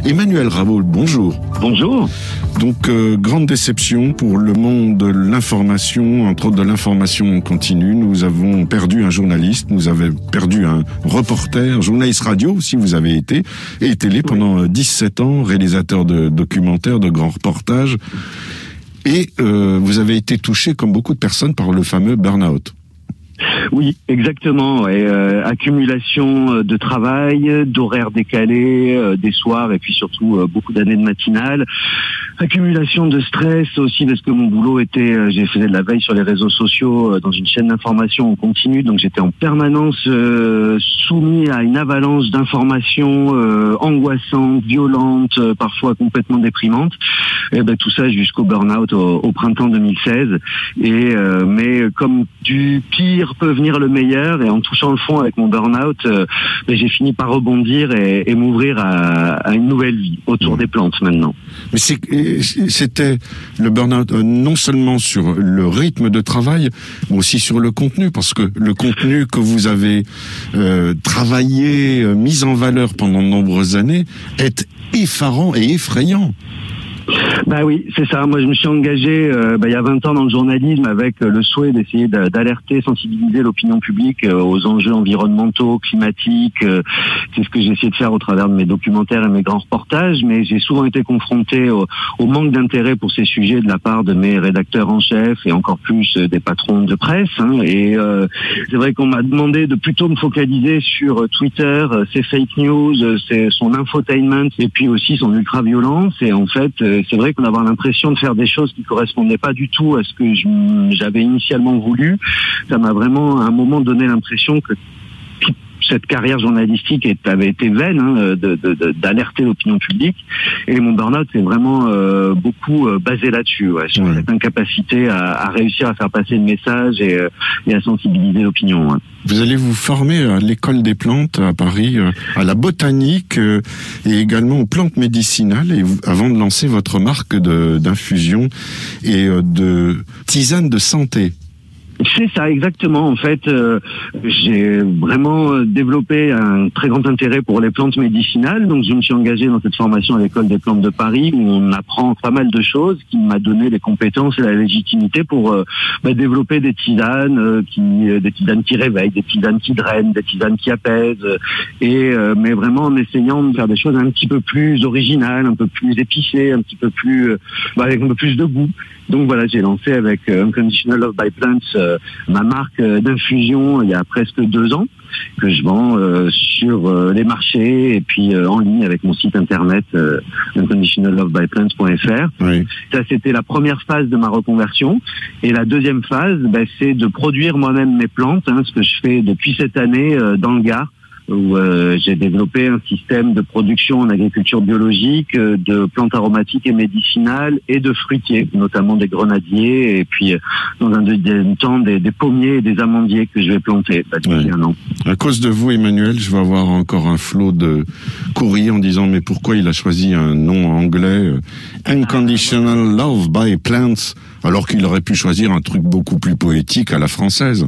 Emmanuel Rabault, bonjour. Bonjour. Donc, grande déception pour le monde de l'information, entre autres de l'information continue. Nous avons perdu un journaliste, nous avons perdu un reporter, journaliste radio aussi vous avez été, et télé pendant 17 ans, réalisateur de documentaires, de grands reportages. Et vous avez été touché, comme beaucoup de personnes, par le fameux burn-out. Oui, exactement. Ouais. Accumulation de travail, d'horaires décalés, des soirs et puis surtout beaucoup d'années de matinale. Accumulation de stress aussi parce que mon boulot était, j'ai fait de la veille sur les réseaux sociaux dans une chaîne d'information en continu, donc j'étais en permanence soumis à une avalanche d'informations angoissantes, violentes, parfois complètement déprimantes. Et ben tout ça jusqu'au burn-out au printemps 2016. Mais comme du pire peut venir le meilleur, et en touchant le fond avec mon burn-out, j'ai fini par rebondir et m'ouvrir à une nouvelle vie autour des plantes maintenant. Mais c'était le burn-out non seulement sur le rythme de travail, mais aussi sur le contenu, parce que le contenu que vous avez travaillé, mis en valeur pendant de nombreuses années, est effarant et effrayant. Bah oui, c'est ça. Moi, je me suis engagé il y a 20 ans dans le journalisme avec le souhait d'essayer d'alerter, sensibiliser l'opinion publique aux enjeux environnementaux, climatiques. C'est ce que j'ai essayé de faire au travers de mes documentaires et mes grands reportages, mais j'ai souvent été confronté au manque d'intérêt pour ces sujets de la part de mes rédacteurs en chef et encore plus des patrons de presse. Et c'est vrai qu'on m'a demandé de plutôt me focaliser sur Twitter, ses fake news, son infotainment et puis aussi son ultra-violence. Et en fait, c'est vrai qu'on a l'impression de faire des choses qui correspondaient pas du tout à ce que j'avais initialement voulu. Ça m'a vraiment à un moment donné l'impression que cette carrière journalistique avait été vaine, d'alerter l'opinion publique. Et mon burn-out c'est vraiment beaucoup basé là-dessus, sur cette incapacité à réussir à faire passer le message et à sensibiliser l'opinion. Ouais. Vous allez vous former à l'école des plantes à Paris, à la botanique et également aux plantes médicinales, avant de lancer votre marque d'infusion et de tisane de santé. C'est ça, exactement. En fait, j'ai vraiment développé un très grand intérêt pour les plantes médicinales. Donc, je me suis engagé dans cette formation à l'école des plantes de Paris où on apprend pas mal de choses, qui m'a donné les compétences et la légitimité pour développer des tisanes, des tisanes qui réveillent, des tisanes qui drainent, des tisanes qui apaisent. Mais vraiment en essayant de faire des choses un petit peu plus originales, un peu plus épicées, un petit peu plus avec un peu plus de goût. Donc voilà, j'ai lancé avec Unconditional Love by Plants ma marque d'infusion il y a presque 2 ans, que je vends sur les marchés et puis en ligne avec mon site internet unconditionallovebyplants.fr. Oui. Ça, c'était la première phase de ma reconversion. Et la deuxième phase, c'est de produire moi-même mes plantes, ce que je fais depuis cette année dans le Gard, où j'ai développé un système de production en agriculture biologique de plantes aromatiques et médicinales et de fruitiers, notamment des grenadiers et puis dans un deuxième temps des pommiers et des amandiers que je vais planter d'ici un an. À cause de vous, Emmanuel, je vais avoir encore un flot de courriers en disant mais pourquoi il a choisi un nom anglais Unconditional Love by Plants alors qu'il aurait pu choisir un truc beaucoup plus poétique à la française.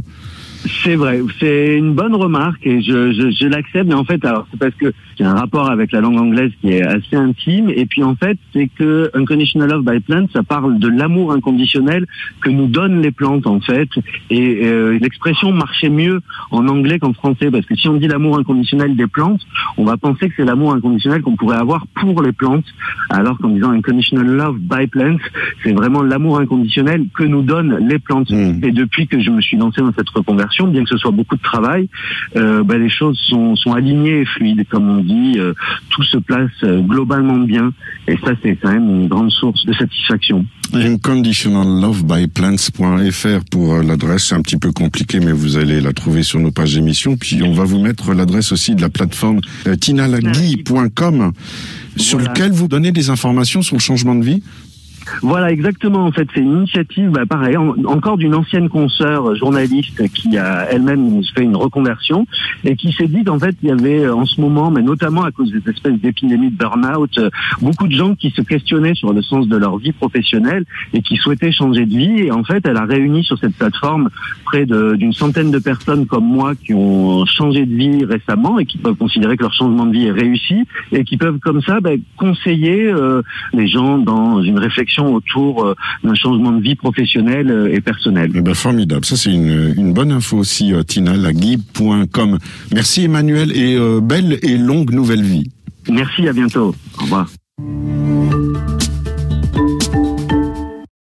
C'est vrai, c'est une bonne remarque et je l'accepte, mais en fait, alors c'est parce que j'ai un rapport avec la langue anglaise qui est assez intime, et puis en fait, c'est que Unconditional Love by Plants, ça parle de l'amour inconditionnel que nous donnent les plantes en fait, et l'expression marchait mieux en anglais qu'en français, parce que si on dit l'amour inconditionnel des plantes, on va penser que c'est l'amour inconditionnel qu'on pourrait avoir pour les plantes, alors qu'en disant Unconditional Love by Plants, c'est vraiment l'amour inconditionnel que nous donnent les plantes. Et depuis que je me suis lancé dans cette reconversion, bien que ce soit beaucoup de travail, les choses sont alignées et fluides, comme on dit, tout se place globalement bien, et ça c'est quand même une grande source de satisfaction. Unconditionallovebyplants.fr pour l'adresse, c'est un petit peu compliqué, mais vous allez la trouver sur nos pages d'émission, puis on va vous mettre l'adresse aussi de la plateforme tinalagui.com sur lequel vous donnez des informations sur le changement de vie. Voilà, exactement. En fait, c'est une initiative, pareil, encore d'une ancienne consoeur journaliste qui a elle-même fait une reconversion et qui s'est dit qu'en fait, il y avait en ce moment, mais notamment à cause des espèces d'épidémies de burn-out, beaucoup de gens qui se questionnaient sur le sens de leur vie professionnelle et qui souhaitaient changer de vie. Et en fait, elle a réuni sur cette plateforme près d'une centaine de personnes comme moi qui ont changé de vie récemment et qui peuvent considérer que leur changement de vie est réussi et qui peuvent comme ça conseiller les gens dans une réflexion autour d'un changement de vie professionnelle et personnelle. Eh ben, formidable. Ça, c'est une bonne info aussi, Tina, laguib.com. Merci Emmanuel et belle et longue nouvelle vie. Merci, à bientôt. Au revoir.